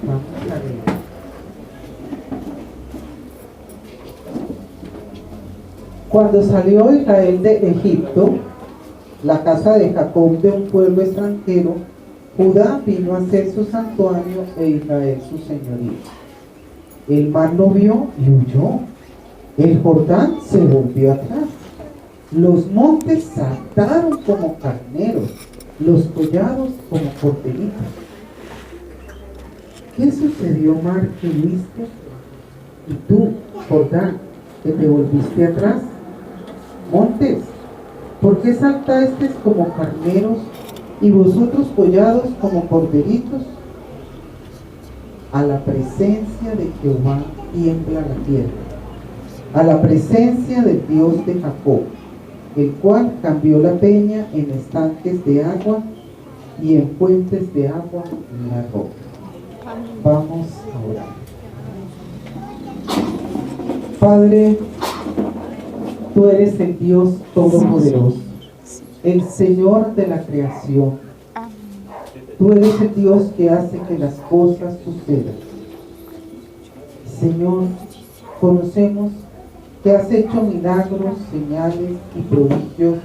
Vamos a leer. Cuando salió Israel de Egipto, la casa de Jacob de un pueblo extranjero, Judá vino a ser su santuario e Israel su señorío. El mar lo vio y huyó. El Jordán se volvió atrás. Los montes saltaron como carneros, los collados como corderitas. ¿Qué sucedió, mar, que viste? Y tú, Jordán, que te volviste atrás. Montes, ¿por qué saltasteis como carneros y vosotros collados como corderitos? A la presencia de Jehová tiembla la tierra, a la presencia del Dios de Jacob, el cual cambió la peña en estanques de agua y en fuentes de agua en la roca. Vamos a orar. Padre, tú eres el Dios Todopoderoso, el Señor de la creación. Tú eres el Dios que hace que las cosas sucedan. Señor, conocemos que has hecho milagros, señales y prodigios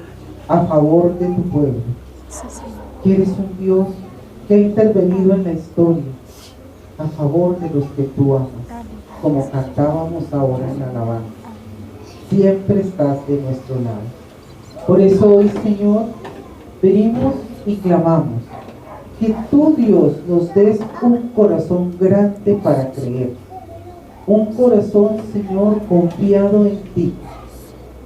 a favor de tu pueblo. Que eres un Dios que ha intervenido en la historia a favor de los que tú amas, como cantábamos ahora en la alabanza. Siempre estás de nuestro lado. Por eso hoy, Señor, venimos y clamamos que tú, Dios, nos des un corazón grande para creer, un corazón, Señor, confiado en ti.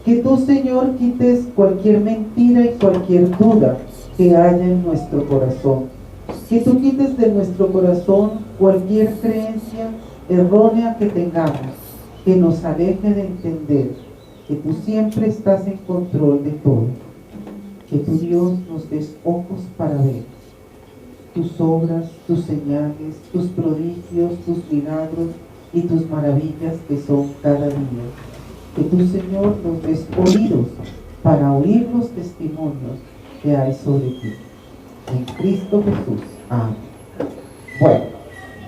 Que tú, Señor, quites cualquier mentira y cualquier duda que haya en nuestro corazón. Que tú quites de nuestro corazón cualquier creencia errónea que tengamos, que nos aleje de entender que tú siempre estás en control de todo. Que tu Dios nos des ojos para ver tus obras, tus señales, tus prodigios, tus milagros y tus maravillas que son cada día. Que tu Señor nos des oídos para oír los testimonios que hay sobre ti. En Cristo Jesús. Amén. Bueno,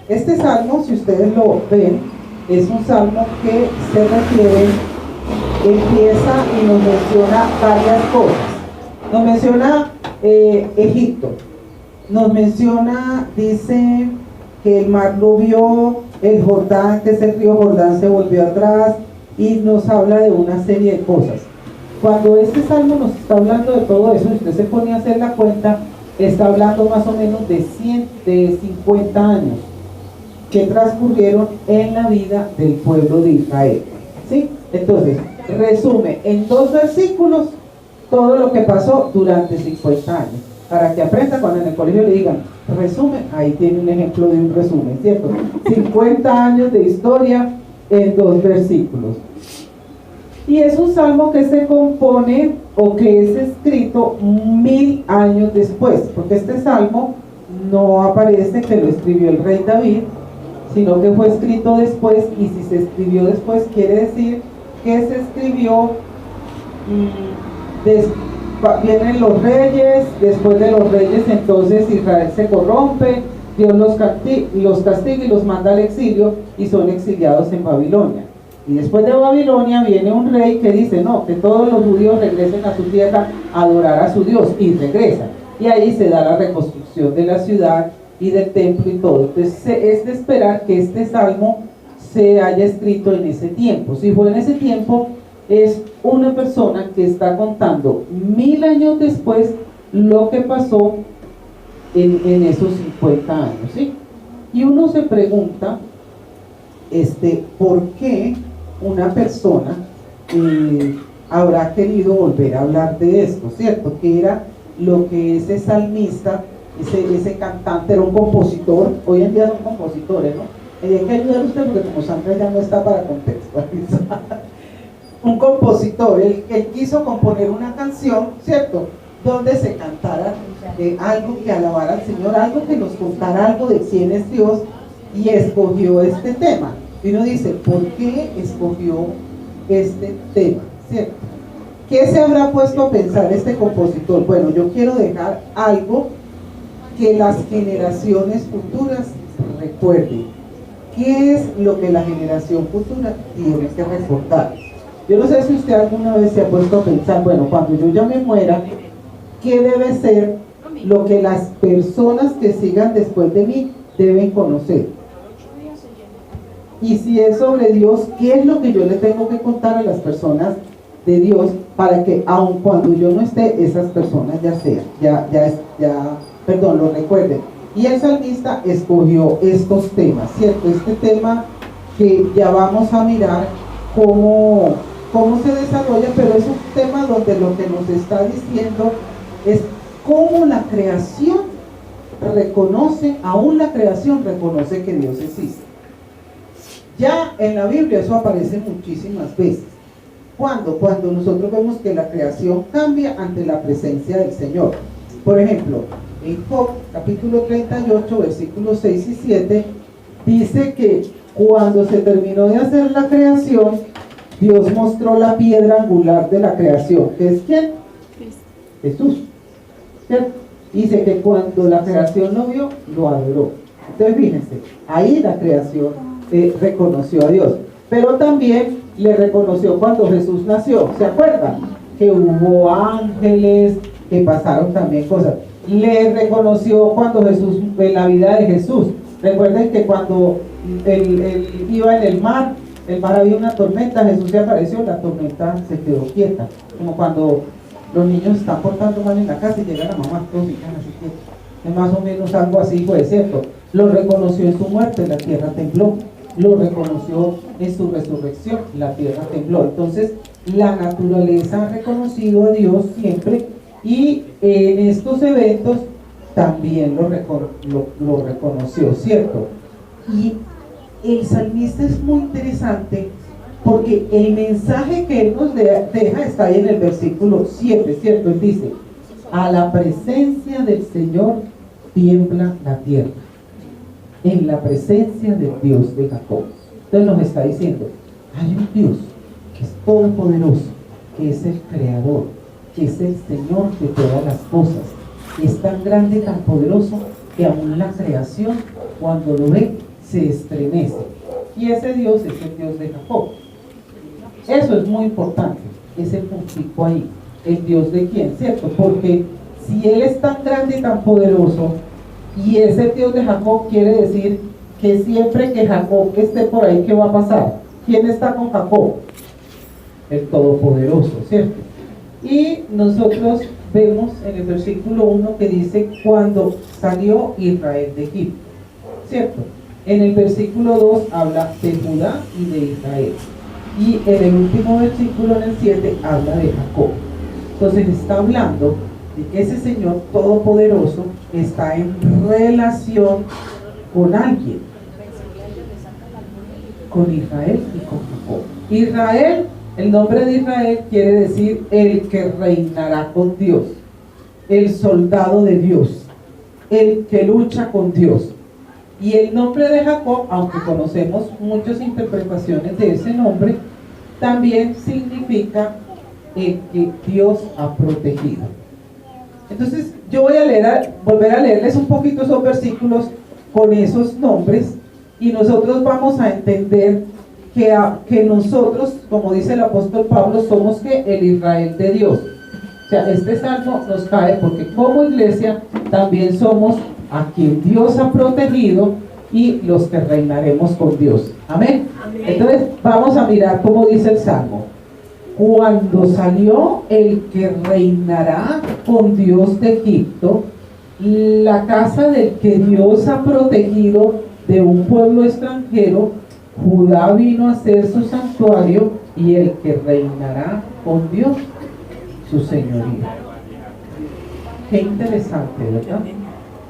este salmo, si ustedes lo ven, es un salmo que se refiere, empieza y nos menciona varias cosas. Nos menciona Egipto. Nos menciona, dice que el mar lo vio, el Jordán, que es el río Jordán, se volvió atrás, y nos habla de una serie de cosas. Cuando este salmo nos está hablando de todo eso, si usted se pone a hacer la cuenta, está hablando más o menos de 50 años que transcurrieron en la vida del pueblo de Israel. ¿Sí? Entonces, resume en 2 versículos todo lo que pasó durante 50 años. Para que aprenda cuando en el colegio le digan resumen, ahí tiene un ejemplo de un resumen, ¿cierto? 50 años de historia en 2 versículos. Y es un salmo que se compone o que es escrito 1000 años después, porque este salmo no aparece que lo escribió el rey David, sino que fue escrito después, y si se escribió después quiere decir que se escribió vienen los reyes, después de los reyes entonces Israel se corrompe, Dios los castiga y los manda al exilio y son exiliados en Babilonia. Y después de Babilonia viene un rey que dice no, que todos los judíos regresen a su tierra a adorar a su Dios, y regresan. Y ahí se da la reconstrucción de la ciudad y del templo y todo. Entonces es de esperar que este salmo se haya escrito en ese tiempo. Si fue en ese tiempo, es una persona que está contando 1000 años después lo que pasó en esos 50 años, ¿sí? Y uno se pregunta ¿por qué una persona habrá querido volver a hablar de esto, ¿cierto? Que era lo que ese salmista, ese cantante, era un compositor. Hoy en día son compositores, ¿no? Y hay que ayudar a usted porque como Sandra ya no está para contextualizar. Un compositor, él quiso componer una canción, ¿cierto?, donde se cantara algo que alabara al Señor, algo que nos contara algo de quién es Dios, y escogió este tema. Y uno dice, ¿por qué escogió este tema? ¿Cierto? ¿Qué se habrá puesto a pensar este compositor? Bueno, yo quiero dejar algo que las generaciones futuras recuerde, ¿qué es lo que la generación futura tiene que recordar? Yo no sé si usted alguna vez se ha puesto a pensar, bueno, cuando yo ya me muera, ¿qué debe ser lo que las personas que sigan después de mí deben conocer? Y si es sobre Dios, ¿qué es lo que yo le tengo que contar a las personas de Dios para que aun cuando yo no esté, esas personas lo recuerden? Y el salmista escogió estos temas, ¿cierto? Este tema que ya vamos a mirar cómo se desarrolla, pero es un tema donde lo que nos está diciendo es cómo la creación reconoce, aún la creación reconoce que Dios existe. Ya en la Biblia eso aparece muchísimas veces. Cuando nosotros vemos que la creación cambia ante la presencia del Señor. Por ejemplo, en Job, capítulo 38, versículos 6 y 7, dice que cuando se terminó de hacer la creación, Dios mostró la piedra angular de la creación. ¿Que es quién? Jesús. ¿Cierto? Dice que cuando la creación lo vio, lo adoró. Entonces fíjense, ahí la creación reconoció a Dios. Pero también le reconoció cuando Jesús nació. ¿Se acuerdan? Que hubo ángeles, que pasaron también cosas. Le reconoció cuando Jesús, en la vida de Jesús. Recuerden que cuando él iba en el mar había una tormenta, Jesús se apareció, la tormenta se quedó quieta. Como cuando los niños están portando mal en la casa y llega la mamá, todos se quedan así quietos. Es más o menos algo así fue, ¿cierto? Lo reconoció en su muerte, la tierra tembló. Lo reconoció en su resurrección, la tierra tembló. Entonces la naturaleza ha reconocido a Dios siempre, y en estos eventos también lo reconoció, ¿cierto? Y el salmista es muy interesante porque el mensaje que él nos deja está ahí en el versículo 7, ¿cierto? Él dice: a la presencia del Señor tiembla la tierra. En la presencia del Dios de Jacob. Entonces nos está diciendo, hay un Dios que es todopoderoso, que es el creador, que es el Señor de todas las cosas, que es tan grande, tan poderoso, que aún la creación, cuando lo ve, se estremece. Y ese Dios es el Dios de Jacob. Eso es muy importante, ese puntico ahí. ¿El Dios de quién? ¿Cierto? Porque si Él es tan grande y tan poderoso, y ese Dios de Jacob, quiere decir que siempre que Jacob esté por ahí, ¿qué va a pasar? ¿Quién está con Jacob? El Todopoderoso, ¿cierto? Y nosotros vemos en el versículo 1 que dice cuando salió Israel de Egipto, ¿cierto? En el versículo 2 habla de Judá y de Israel, y en el último versículo, en el 7, habla de Jacob. Entonces está hablando de que ese Señor todopoderoso está en relación con alguien, con Israel y con Jacob. Israel, el nombre de Israel quiere decir el que reinará con Dios, el soldado de Dios, el que lucha con Dios. Y el nombre de Jacob, aunque conocemos muchas interpretaciones de ese nombre, también significa el que Dios ha protegido. Entonces yo voy a volver a leerles un poquito esos versículos con esos nombres, y nosotros vamos a entender que nosotros, como dice el apóstol Pablo, somos el Israel de Dios. O sea, este salmo nos cae porque como iglesia también somos a quien Dios ha protegido y los que reinaremos con Dios. Amén. Entonces vamos a mirar cómo dice el salmo. Cuando salió el que reinará con Dios de Egipto, la casa del que Dios ha protegido de un pueblo extranjero, Judá vino a ser su santuario, y el que reinará con Dios, su señoría. Qué interesante, ¿verdad?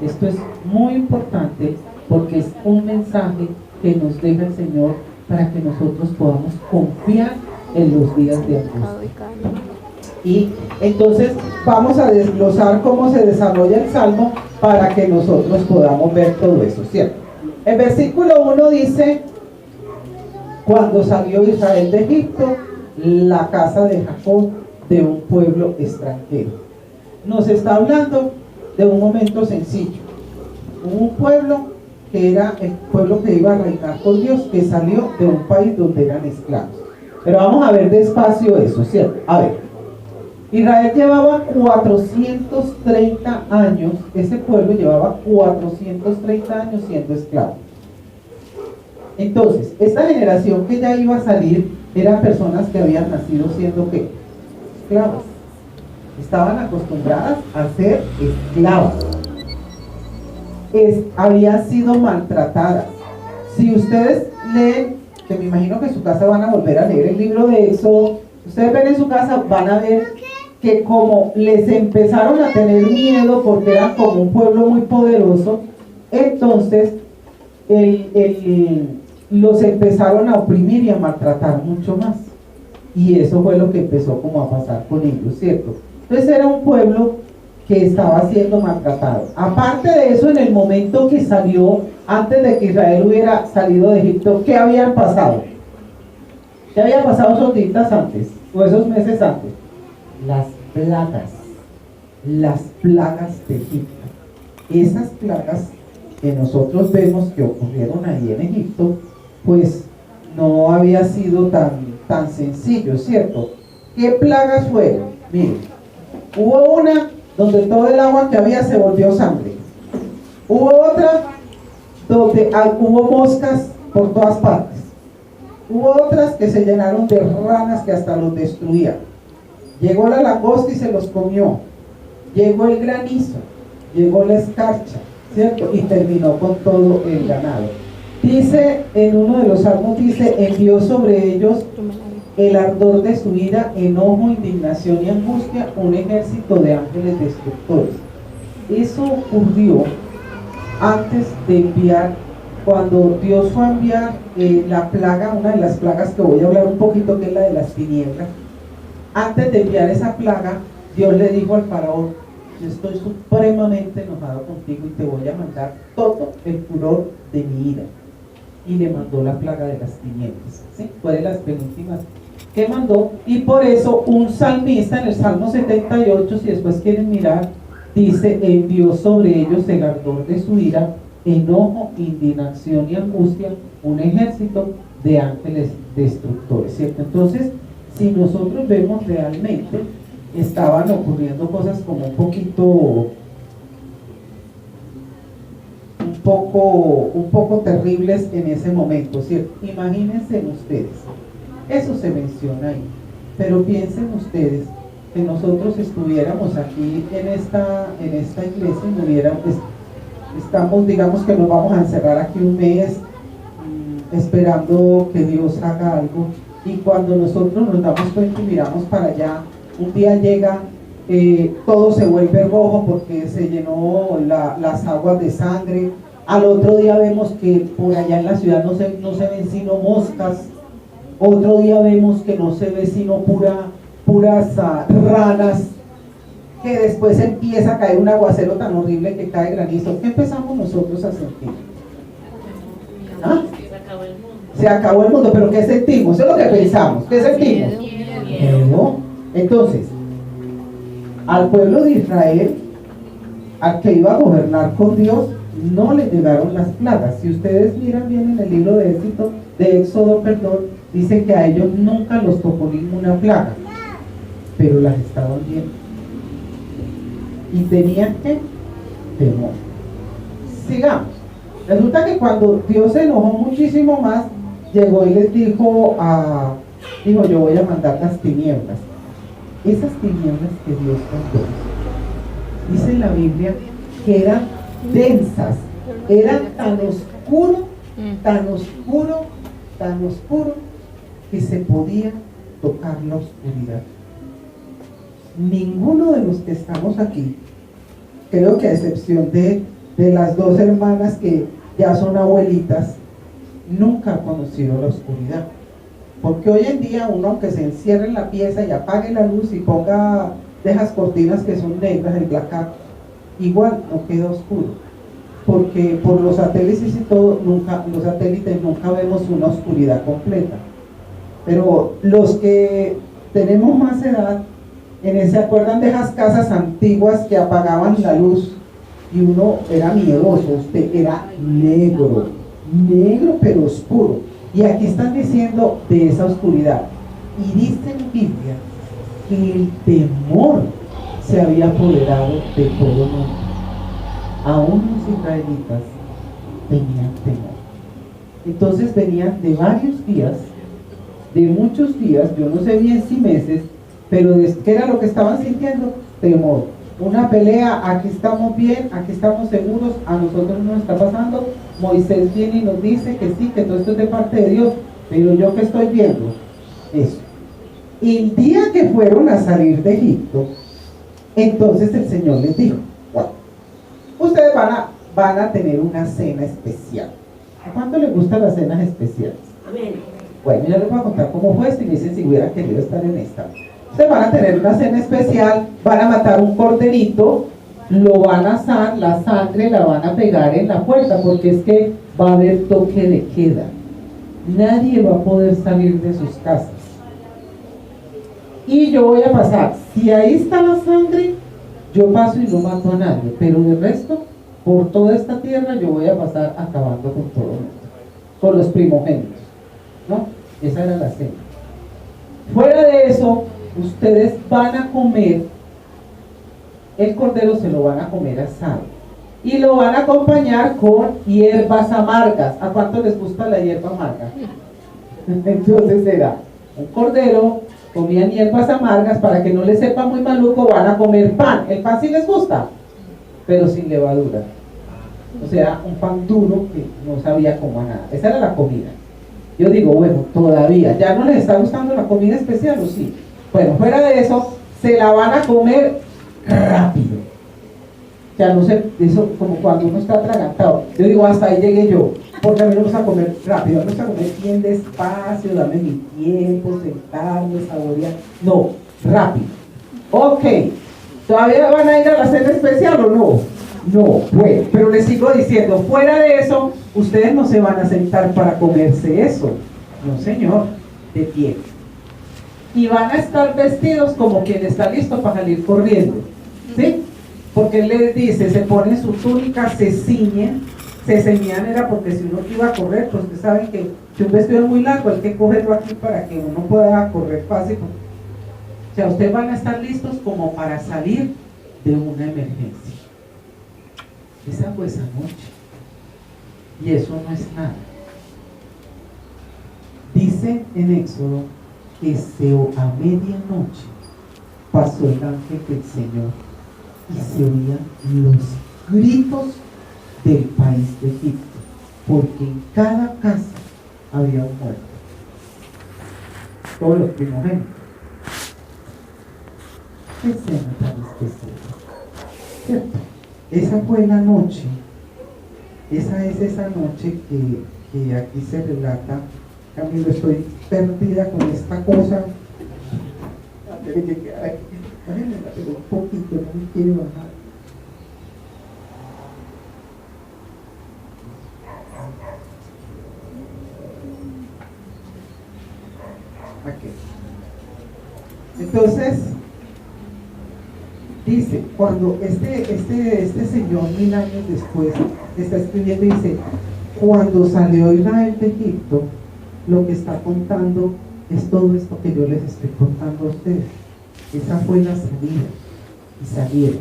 Esto es muy importante porque es un mensaje que nos deja el Señor para que nosotros podamos confiar en los días de angustia. Y entonces vamos a desglosar cómo se desarrolla el Salmo para que nosotros podamos ver todo eso, ¿cierto? El versículo 1 dice: cuando salió Israel de Egipto, la casa de Jacob de un pueblo extranjero. Nos está hablando de un momento sencillo. Un pueblo que era el pueblo que iba a reinar con Dios, que salió de un país donde eran esclavos. Pero vamos a ver despacio eso, ¿cierto? A ver, Israel llevaba 430 años, ese pueblo llevaba 430 años siendo esclavo. Entonces, esta generación que ya iba a salir eran personas que habían nacido siendo ¿qué? Esclavas. Estaban acostumbradas a ser esclavas. Habían sido maltratadas. Si ustedes leen, que me imagino que en su casa van a volver a leer el libro de Éxodo, ustedes ven en su casa, van a ver que como les empezaron a tener miedo porque eran como un pueblo muy poderoso, entonces los empezaron a oprimir y a maltratar mucho más. Y eso fue lo que empezó como a pasar con ellos, ¿cierto? Entonces era un pueblo que estaba siendo maltratado. Aparte de eso, en el momento que salió, antes de que Israel hubiera salido de Egipto, ¿qué habían pasado? ¿Qué había pasado esos días antes? O esos meses antes. Las plagas de Egipto. Esas plagas que nosotros vemos que ocurrieron ahí en Egipto, pues no había sido tan sencillo, ¿cierto? ¿Qué plagas fueron? Miren, hubo una donde todo el agua que había se volvió sangre. Hubo otra donde hubo moscas por todas partes. Hubo otras que se llenaron de ranas que hasta los destruían. Llegó la langosta y se los comió. Llegó el granizo, llegó la escarcha, ¿cierto? Y terminó con todo el ganado. Dice, en uno de los salmos dice, envió sobre ellos el ardor de su ira, enojo, indignación y angustia, un ejército de ángeles destructores. Eso ocurrió antes de enviar, cuando Dios fue a enviar la plaga, una de las plagas que voy a hablar un poquito, que es la de las tinieblas. Antes de enviar esa plaga, Dios le dijo al faraón, yo estoy supremamente enojado contigo y te voy a mandar todo el furor de mi ira. Y le mandó la plaga de las tinieblas, ¿sí? Fue de las penúltimas que mandó, y por eso un salmista en el Salmo 78, si después quieren mirar, dice, envió sobre ellos el ardor de su ira, enojo, indignación y angustia, un ejército de ángeles destructores, ¿cierto? Entonces, si nosotros vemos realmente, estaban ocurriendo cosas como un poco terribles en ese momento, ¿cierto? Imagínense ustedes, eso se menciona ahí, pero piensen ustedes que nosotros estuviéramos aquí en esta iglesia y muriéramos, estamos, digamos que nos vamos a encerrar aquí un mes esperando que Dios haga algo, y cuando nosotros nos damos cuenta y miramos para allá, un día llega, todo se vuelve rojo porque se llenó las aguas de sangre. Al otro día vemos que por allá en la ciudad no se ven sino moscas. Otro día vemos que no se ve sino puras ranas, que después empieza a caer un aguacero tan horrible que cae granizo. ¿Qué empezamos nosotros a sentir? ¿Ah? Se acabó el mundo, pero ¿qué sentimos? Eso es lo que pensamos. ¿Qué sentimos? Miedo. Entonces, al pueblo de Israel, al que iba a gobernar con Dios, no le llegaron las plagas. Si ustedes miran bien en el libro de Éxodo, dice que a ellos nunca los tocó ninguna plaga, pero las estaban viendo y tenían que temor. Sigamos. Resulta que cuando Dios se enojó muchísimo más, llegó y les dijo, yo voy a mandar las tinieblas. Esas tinieblas que Dios mandó, dice en la Biblia que eran densas, eran tan oscuro, que se podía tocar la oscuridad. Ninguno de los que estamos aquí, creo que a excepción de las dos hermanas que ya son abuelitas, nunca ha conocido la oscuridad. Porque hoy en día uno, aunque se encierre en la pieza y apague la luz y ponga de esas cortinas que son negras, el blackout, igual no queda oscuro, porque por los satélites y todo, los satélites nunca vemos una oscuridad completa. Pero los que tenemos más edad, ¿se acuerdan de esas casas antiguas que apagaban la luz y uno era miedoso, usted era negro, negro pero oscuro. Y aquí están diciendo de esa oscuridad. Y dice en Biblia que el temor se había apoderado de todo el mundo. Aún los israelitas tenían temor. Entonces venían de varios días, de muchos días, yo no sé bien si meses, pero ¿qué era lo que estaban sintiendo? Temor. Una pelea, aquí estamos bien, aquí estamos seguros, a nosotros no nos está pasando. Moisés viene y nos dice que sí, que todo esto es de parte de Dios, pero yo que estoy viendo eso. Y el día que fueron a salir de Egipto, entonces el Señor les dijo, bueno, ustedes van a tener una cena especial. ¿A cuánto les gustan las cenas especiales? Amén. Bueno, ya les voy a contar cómo fue esto y me dicen si hubieran querido estar en esta. Ustedes van a tener una cena especial, van a matar un corderito, lo van a asar, la sangre la van a pegar en la puerta, porque es que va a haber toque de queda. Nadie va a poder salir de sus casas. Y yo voy a pasar, si ahí está la sangre, yo paso y no mato a nadie, pero de resto, por toda esta tierra yo voy a pasar acabando con todo el mundo, con los primogénitos, ¿no? Esa era la cena. Fuera de eso, ustedes van a comer, el cordero se lo van a comer asado y lo van a acompañar con hierbas amargas. ¿A cuánto les gusta la hierba amarga? Entonces era un cordero, comían hierbas amargas, para que no les sepa muy maluco, van a comer pan. El pan sí les gusta, pero sin levadura, o sea, un pan duro que no sabía cómo a nada. Esa era la comida. Yo digo, bueno, todavía, ¿ya no les está gustando la comida especial o sí? Bueno, fuera de eso, se la van a comer rápido. Ya no sé, eso como cuando uno está atragantado. Yo digo, hasta ahí llegué yo, porque a mí me gusta comer rápido, me gusta comer bien despacio, dame mi tiempo, sentarme, saborear. No, rápido. Ok, ¿todavía van a ir a la cena especial o no? No, bueno, pero les sigo diciendo, fuera de eso, ustedes no se van a sentar para comerse eso. No, señor, de pie. Y van a estar vestidos como quien está listo para salir corriendo, ¿sí? Porque él les dice, se ponen su túnica, se ciñen. Se ceñían era porque si uno iba a correr, pues ustedes saben que si un vestido es muy largo hay que cogerlo aquí para que uno pueda correr fácil. O sea, ustedes van a estar listos como para salir de una emergencia. Esa fue esa noche. Y eso no es nada. Dice en Éxodo que a medianoche pasó el ángel del Señor y se oían los gritos del país de Egipto, porque en cada casa había un muerto, todos los primogénitos. Qué escena tan especial, ¿cierto? Esa fue la noche, esa es esa noche que aquí se relata. Camilo, estoy perdida con esta cosa. Debe llegar aquí. Pero un poquito, no me quiere bajar. Okay. Entonces dice, cuando este señor 1000 años después está escribiendo, dice, cuando salió Israel de Egipto, lo que está contando es todo esto que yo les estoy contando a ustedes. Esa fue la salida, y salieron.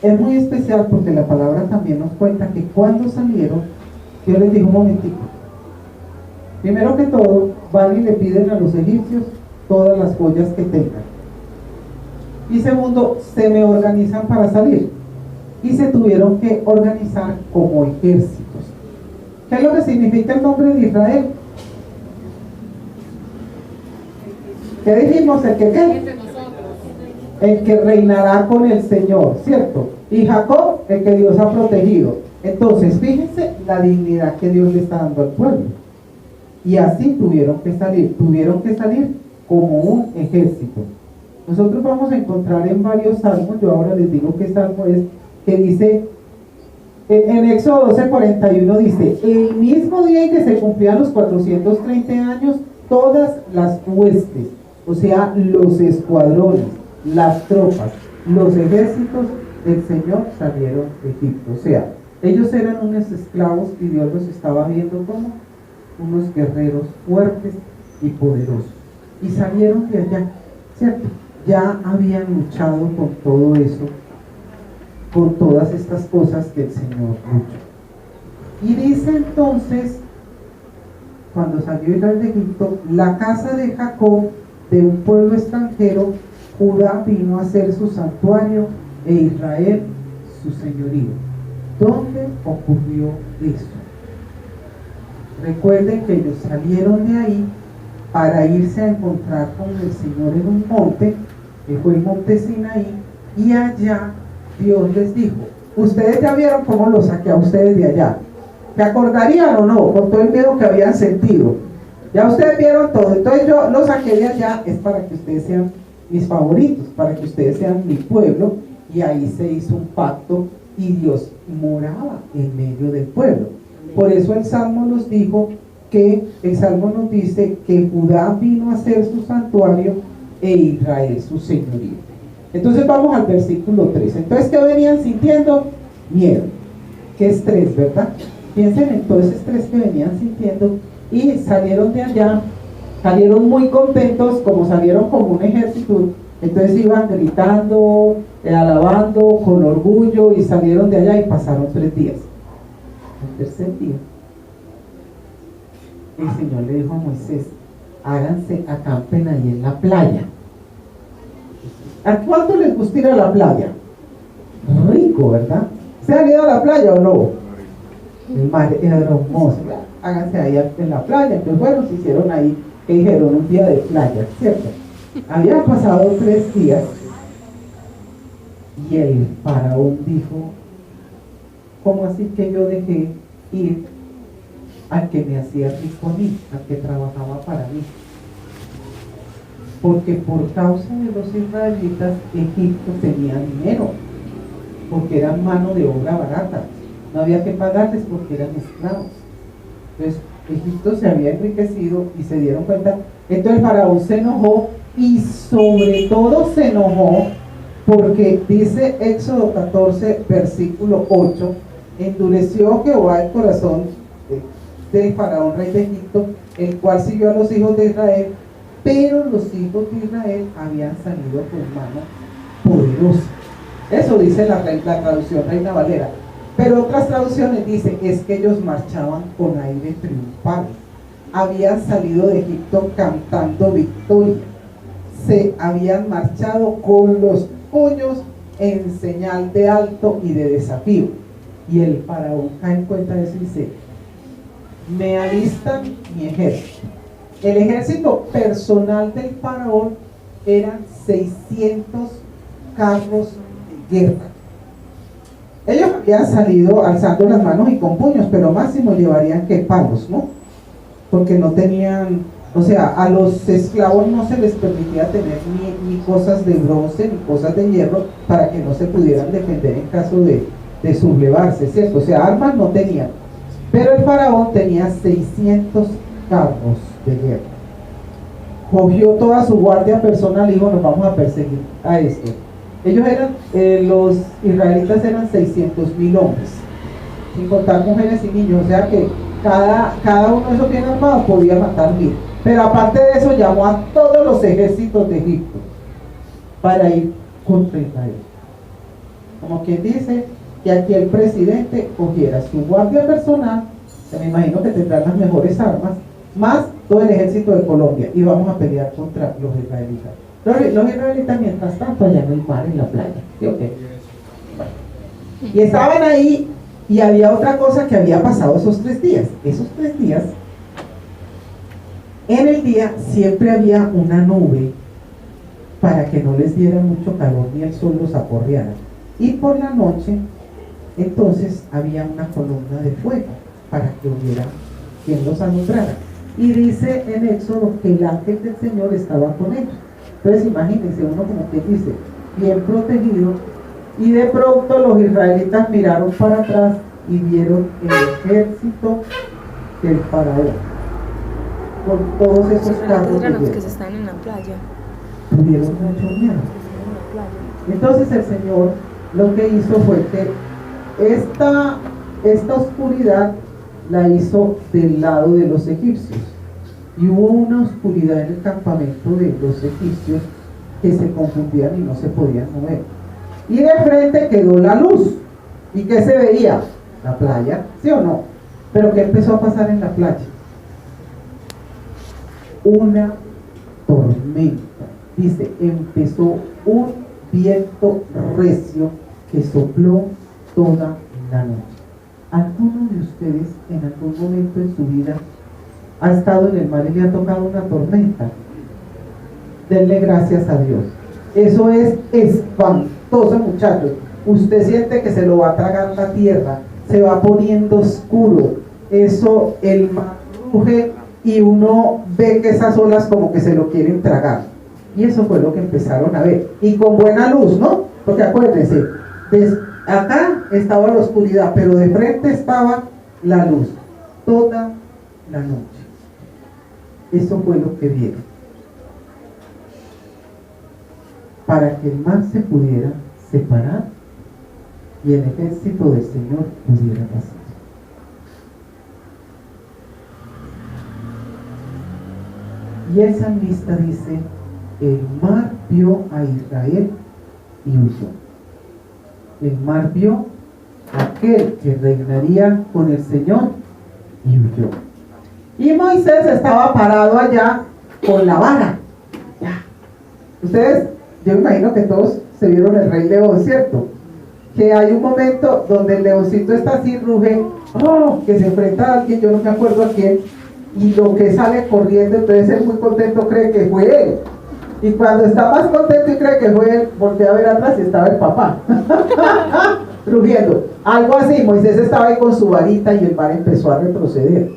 Es muy especial porque la palabra también nos cuenta que cuando salieron, Dios les dijo, un momentico, primero que todo, van y le piden a los egipcios todas las joyas que tengan. Y segundo, se me organizan para salir. Y se tuvieron que organizar como ejércitos. ¿Qué es lo que significa el nombre de Israel? ¿Qué dijimos? ¿El que qué? El que reinará con el Señor, ¿cierto? Y Jacob, el que Dios ha protegido. Entonces, fíjense la dignidad que Dios le está dando al pueblo. Y así tuvieron que salir como un ejército. Nosotros vamos a encontrar en varios salmos, yo ahora les digo qué salmo es, que dice, en Éxodo 12:41 dice, el mismo día en que se cumplían los 430 años, todas las huestes, o sea, los escuadrones, las tropas, los ejércitos, el Señor salieron de Egipto. O sea, ellos eran unos esclavos y Dios los estaba viendo como unos guerreros fuertes y poderosos. Y salieron de allá, ¿cierto? Ya habían luchado con todo eso, con todas estas cosas que el Señor luchó. Y dice entonces, cuando salió Israel de Egipto, la casa de Jacob, de un pueblo extranjero, Judá vino a ser su santuario e Israel su señorío. ¿Dónde ocurrió eso? Recuerden que ellos salieron de ahí para irse a encontrar con el Señor en un monte, que fue el monte Sinaí, y allá Dios les dijo, ustedes ya vieron cómo los saqué a ustedes de allá. ¿Se acordarían o no? Con todo el miedo que habían sentido. Ya ustedes vieron todo. Entonces yo los saqué de allá, es para que ustedes sean mis favoritos, para que ustedes sean mi pueblo. Y ahí se hizo un pacto y Dios moraba en medio del pueblo. Por eso el Salmo nos dijo que, el Salmo nos dice que Judá vino a ser su santuario e Israel su señorío. Entonces vamos al versículo 3. Entonces, ¿qué venían sintiendo? Miedo. ¿Qué estrés, verdad? Piensen en todo ese estrés que venían sintiendo y salieron de allá, salieron muy contentos, como salieron como un ejército, entonces iban gritando, alabando con orgullo y salieron de allá y pasaron 3 días. El tercer día, el Señor le dijo a Moisés, háganse, acampen ahí en la playa. ¿A cuánto les gusta ir a la playa? Rico, ¿verdad? ¿Se han ido a la playa o no? El mar era hermoso, ¿verdad? Háganse ahí en la playa. Entonces, bueno, se hicieron ahí, que dijeron, un día de playa, ¿cierto? Habían pasado 3 días y el faraón dijo, ¿cómo así que yo dejé ir al que me hacía rico a mí, al que trabajaba para mí? Porque por causa de los israelitas, Egipto tenía dinero, porque eran mano de obra barata, no había que pagarles porque eran esclavos. Entonces Egipto se había enriquecido y se dieron cuenta. Entonces el faraón se enojó y sobre todo se enojó porque dice Éxodo 14 versículo 8, endureció Jehová el corazón del faraón rey de Egipto, el cual siguió a los hijos de Israel, pero los hijos de Israel habían salido con mano poderosa. Eso dice la traducción Reina Valera. Pero otras traducciones dicen es que ellos marchaban con aire triunfal. Habían salido de Egipto cantando victoria. Se habían marchado con los puños en señal de alto y de desafío. Y el faraón cae en cuenta de eso y dice, me alistan mi ejército. El ejército personal del faraón eran 600 carros de guerra. Ellos habían salido alzando las manos y con puños, pero máximo llevarían que palos, ¿no? Porque no tenían, o sea, a los esclavos no se les permitía tener ni cosas de bronce ni cosas de hierro para que no se pudieran defender en caso de sublevarse, ¿cierto? O sea, armas no tenían. Pero el faraón tenía 600 carros de guerra. Cogió toda su guardia personal y dijo, nos vamos a perseguir a esto. Ellos eran, los israelitas eran 600,000 hombres, sin contar mujeres y niños, o sea que cada uno de esos bien armados podía matar 1,000. Pero aparte de eso llamó a todos los ejércitos de Egipto para ir contra Israel. Como quien dice que aquí el presidente cogiera su guardia personal, que me imagino que tendrán las mejores armas, más todo el ejército de Colombia, y vamos a pelear contra los israelitas. Los israelitas mientras tanto allá en el mar, en la playa, ¿sí? Okay. Bueno. Y estaban ahí y había otra cosa que había pasado esos 3 días. Esos 3 días, en el día siempre había una nube para que no les diera mucho calor ni el sol los aporreara, y por la noche entonces había una columna de fuego para que hubiera quien los alumbrara. Y dice en Éxodo que el ángel del Señor estaba con ellos. Entonces imagínense, uno como que dice, bien protegido, y de pronto los israelitas miraron para atrás y vieron el ejército del faraón con todos esos carros de guerra. Que se están en la playa. Tuvieron mucho miedo. Entonces el Señor lo que hizo fue que esta oscuridad la hizo del lado de los egipcios. Y hubo una oscuridad en el campamento de los egipcios que se confundían y no se podían mover. Y de frente quedó la luz. ¿Y qué se veía? La playa, ¿sí o no? Pero ¿qué empezó a pasar en la playa? Una tormenta. Dice, empezó un viento recio que sopló toda la noche. ¿Alguno de ustedes en algún momento en su vida ha estado en el mar y le ha tocado una tormenta? Denle gracias a Dios. Eso es espantoso, muchachos. Usted siente que se lo va a tragar la tierra, se va poniendo oscuro. Eso, el mar ruge y uno ve que esas olas como que se lo quieren tragar. Y eso fue lo que empezaron a ver. Y con buena luz, ¿no? Porque acuérdense, acá estaba la oscuridad, pero de frente estaba la luz. Toda la noche. Eso fue lo que vieron. Para que el mar se pudiera separar y el ejército del Señor pudiera pasar. Y el salmista dice, el mar vio a Israel y huyó. El mar vio a aquel que reinaría con el Señor y huyó. Y Moisés estaba parado allá con la vara. Ya. Ustedes, yo imagino que todos se vieron el Rey León, ¿cierto? Que hay un momento donde el leoncito está así, ruge, que se enfrenta a alguien, yo no me acuerdo a quién, y lo que sale corriendo, entonces él muy contento cree que fue él. Y cuando está más contento y cree que fue él, voltea a ver atrás y estaba el papá. Rugiendo. Algo así, Moisés estaba ahí con su varita y el mar empezó a retroceder.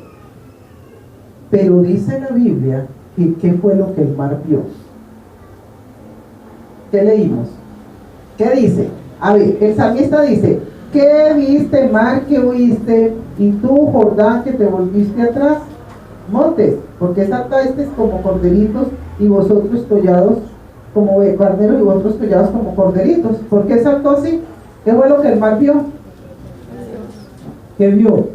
Pero dice la Biblia que ¿qué fue lo que el mar vio? ¿Qué leímos? ¿Qué dice? A ver, el salmista dice, ¿qué viste, mar, que huiste? Y tú, Jordán, que te volviste atrás. Montes, porque saltasteis como corderitos y vosotros collados como carneros y vosotros collados como corderitos. ¿Por qué saltó así? ¿Qué fue lo que el mar vio? ¿Qué vio?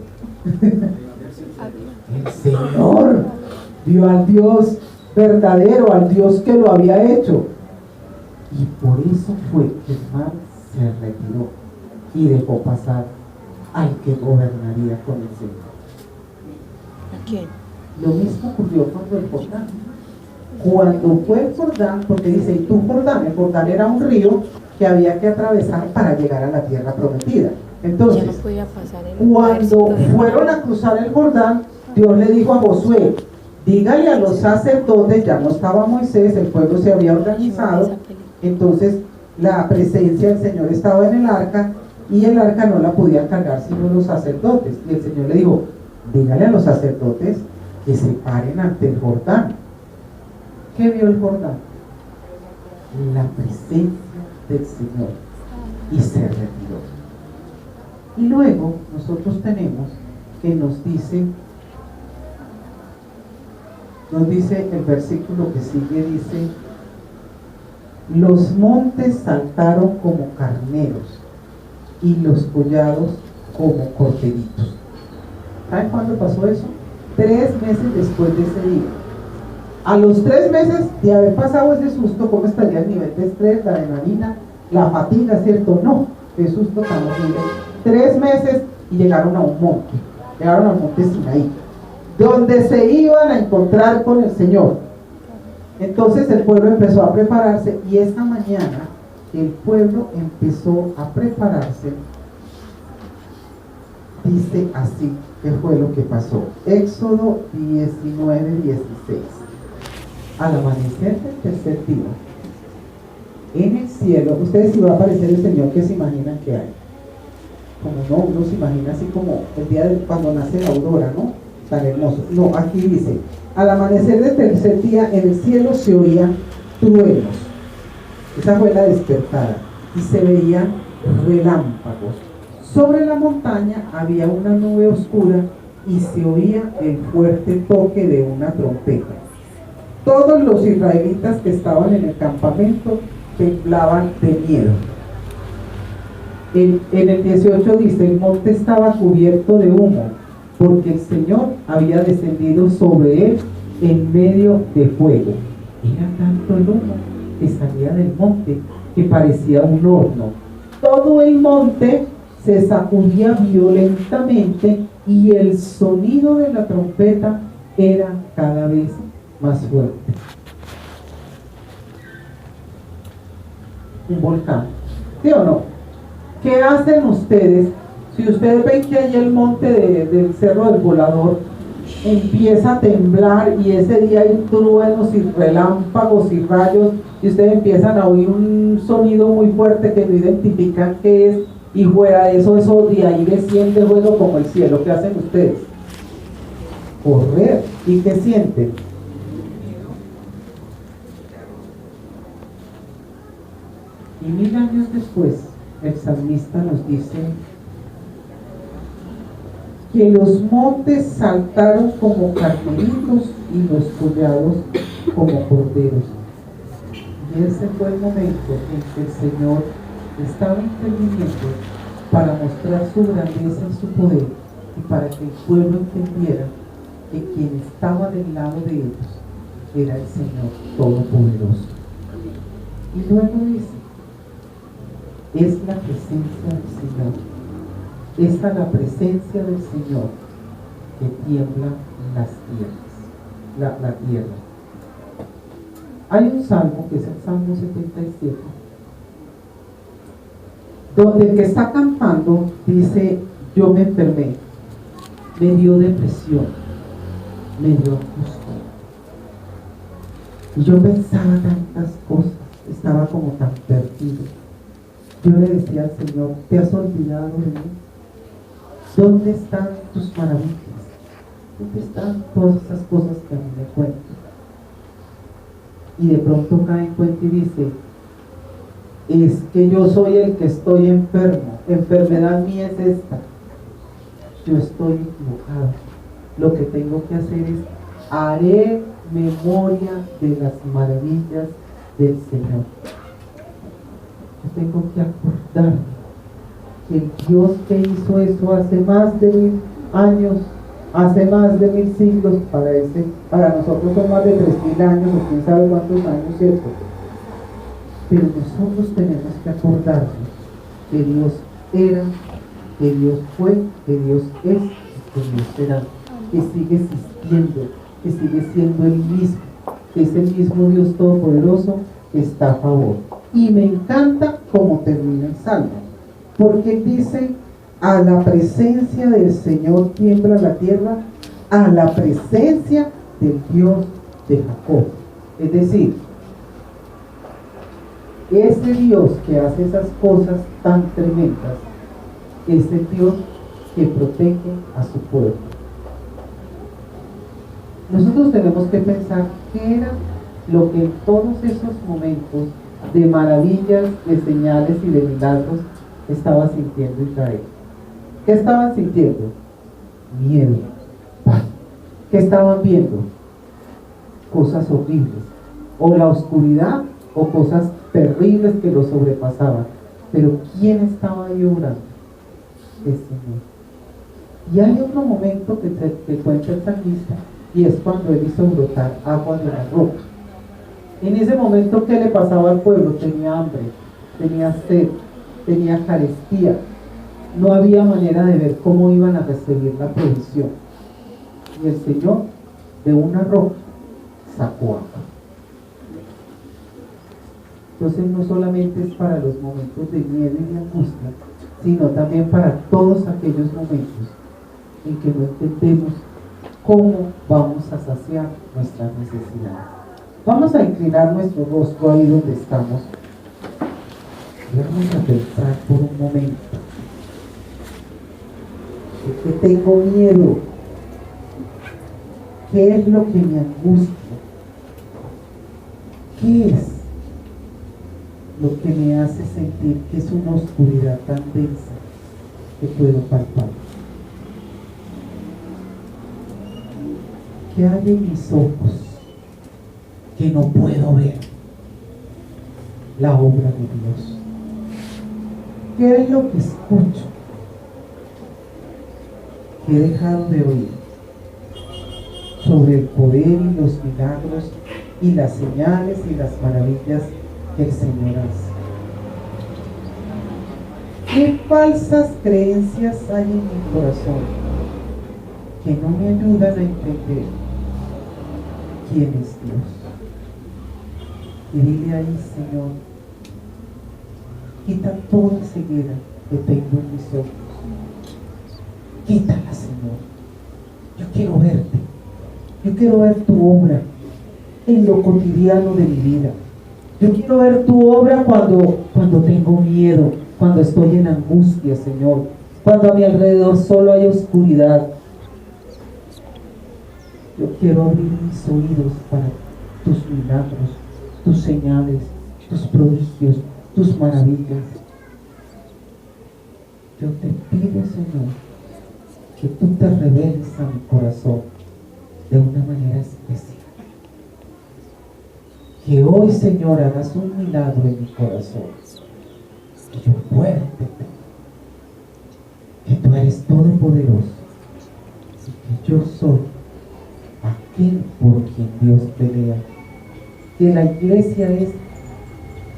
El Señor vio al Dios verdadero, al Dios que lo había hecho. Y por eso fue que el mar se retiró y dejó pasar al que gobernaría con el Señor. ¿A quién? Lo mismo ocurrió con el Jordán. Cuando fue el Jordán, porque dice, y tú Jordán, el Jordán era un río que había que atravesar para llegar a la tierra prometida. Entonces, no podía pasar cuando fueron a cruzar el Jordán, Dios le dijo a Josué, dígale a los sacerdotes, ya no estaba Moisés, el pueblo se había organizado, entonces la presencia del Señor estaba en el arca, y el arca no la podían cargar sino los sacerdotes. Y el Señor le dijo, dígale a los sacerdotes que se paren ante el Jordán. ¿Qué vio el Jordán? La presencia del Señor, y se retiró. Y luego nosotros tenemos que nos dice el versículo que sigue, dice, los montes saltaron como carneros y los collados como corderitos. ¿Saben cuándo pasó eso? 3 meses después de ese día. A los 3 meses de haber pasado ese susto, ¿cómo estaría el nivel de estrés, la adrenalina, la fatiga, cierto? No, qué susto tan horrible. 3 meses y llegaron a un monte, llegaron al monte Sinaí, donde se iban a encontrar con el Señor. Entonces el pueblo empezó a prepararse, y esta mañana el pueblo empezó a prepararse. Dice así, ¿qué fue lo que pasó? Éxodo 19:16. Al amanecer del tercer día, en el cielo, ustedes, si va a aparecer el Señor, ¿qué se imaginan que hay? Como no, uno se imagina así como el día cuando nace la aurora, ¿no? Tan hermoso. No, aquí dice, al amanecer del tercer día, en el cielo se oían truenos. Esa fue la despertada. Y se veían relámpagos. Sobre la montaña había una nube oscura y se oía el fuerte toque de una trompeta. Todos los israelitas que estaban en el campamento temblaban de miedo. En el 18 dice: el monte estaba cubierto de humo, porque el Señor había descendido sobre él en medio de fuego. Era tanto el humo que salía del monte que parecía un horno. Todo el monte se sacudía violentamente y el sonido de la trompeta era cada vez más fuerte. Un volcán, ¿sí o no? ¿Qué hacen ustedes si ustedes ven que ahí el monte del Cerro del Volador empieza a temblar y ese día hay truenos y relámpagos y rayos y ustedes empiezan a oír un sonido muy fuerte que no identifican qué es, y fuera de eso de ahí desciende fuego como el cielo? ¿Qué hacen ustedes? Correr. ¿Y qué sienten? Y 1000 años después el salmista nos dice que los montes saltaron como carneritos y los collados como corderos. Y ese fue el momento en que el Señor estaba interviniendo para mostrar su grandeza y su poder, y para que el pueblo entendiera que quien estaba del lado de ellos era el Señor Todopoderoso. Y luego dice: es la presencia del Señor, es a la presencia del Señor que tiemblan las tierras, la tierra. Hay un salmo que es el Salmo 77, donde el que está cantando dice: yo me enfermé, me dio depresión, me dio angustia. Y yo pensaba tantas cosas, estaba como tan perdido. Yo le decía al Señor: ¿te has olvidado de mí? ¿Dónde están tus maravillas? ¿Dónde están todas esas cosas que a mí me cuentan? Y de pronto cae en cuenta y dice: es que yo soy el que estoy enfermo, enfermedad mía es esta, yo estoy equivocado. Lo que tengo que hacer es: haré memoria de las maravillas del Señor. Yo tengo que acordarme que el Dios que hizo eso hace más de 1000 años, hace más de 1000 siglos, para nosotros son más de 3000 años o quién sabe cuántos años, ¿cierto? Pero nosotros tenemos que acordarnos que Dios era, que Dios fue, que Dios es y que Dios será, que sigue existiendo, que sigue siendo el mismo, que es el mismo Dios Todopoderoso que está a favor. Y me encanta cómo termina el Salmo, porque dice: a la presencia del Señor tiembla la tierra, a la presencia del Dios de Jacob. Es decir, ese Dios que hace esas cosas tan tremendas es el Dios que protege a su pueblo. Nosotros tenemos que pensar qué era lo que en todos esos momentos de maravillas, de señales y de milagros estaba sintiendo Israel. ¿Qué estaban sintiendo? Miedo, pánico. ¿Qué estaban viendo? Cosas horribles, o la oscuridad, o cosas terribles que los sobrepasaban. Pero ¿quién estaba ahí orando? El Señor. Y hay otro momento que cuenta el salmista, y es cuando él hizo brotar agua de la roca. En ese momento, ¿qué le pasaba al pueblo? Tenía hambre, tenía sed, tenía carestía. No había manera de ver cómo iban a recibir la provisión. Y el Señor, de una roca, sacó agua. Entonces no solamente es para los momentos de miedo y de angustia, sino también para todos aquellos momentos en que no entendemos cómo vamos a saciar nuestras necesidades. Vamos a inclinar nuestro rostro ahí donde estamos y vamos a pensar por un momento: ¿de qué tengo miedo? ¿Qué es lo que me angustia? ¿Qué es lo que me hace sentir que es una oscuridad tan densa que puedo palpar? ¿Qué hay en mis ojos que no puedo ver? La obra de Dios. ¿Qué es lo que escucho? Que he dejado de oír sobre el poder y los milagros y las señales y las maravillas que el Señor hace. ¿Qué falsas creencias hay en mi corazón que no me ayudan a entender quién es Dios? Y dile ahí, Señor, quita toda ceguera que tengo en mis ojos. Quítala, Señor. Yo quiero verte. Yo quiero ver tu obra en lo cotidiano de mi vida. Yo quiero ver tu obra cuando tengo miedo, cuando estoy en angustia, Señor, cuando a mi alrededor solo hay oscuridad. Yo quiero abrir mis oídos para tus milagros, tus señales, tus prodigios, tus maravillas. Yo te pido, Señor, que tú te reveles a mi corazón de una manera especial. Que hoy, Señor, hagas un milagro en mi corazón. Que yo pueda entender que tú eres todopoderoso y que yo soy aquel por quien Dios pelea. Que la iglesia es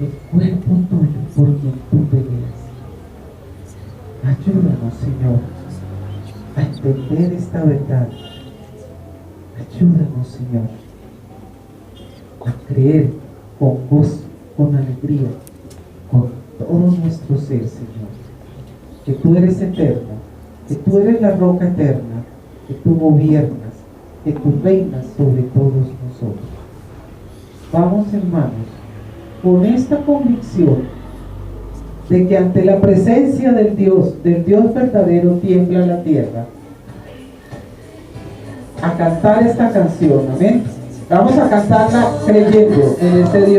el cuerpo tuyo por quien tú peleas. Ayúdanos, Señor, a entender esta verdad. Ayúdanos, Señor, a creer con gozo, con alegría, con todo nuestro ser, Señor, que tú eres eterno, que tú eres la roca eterna, que tú gobiernas, que tú reinas sobre todos nosotros. Vamos, hermanos, con esta convicción de que ante la presencia del Dios verdadero, tiembla la tierra, a cantar esta canción, amén. Vamos a cantarla creyendo en este Dios.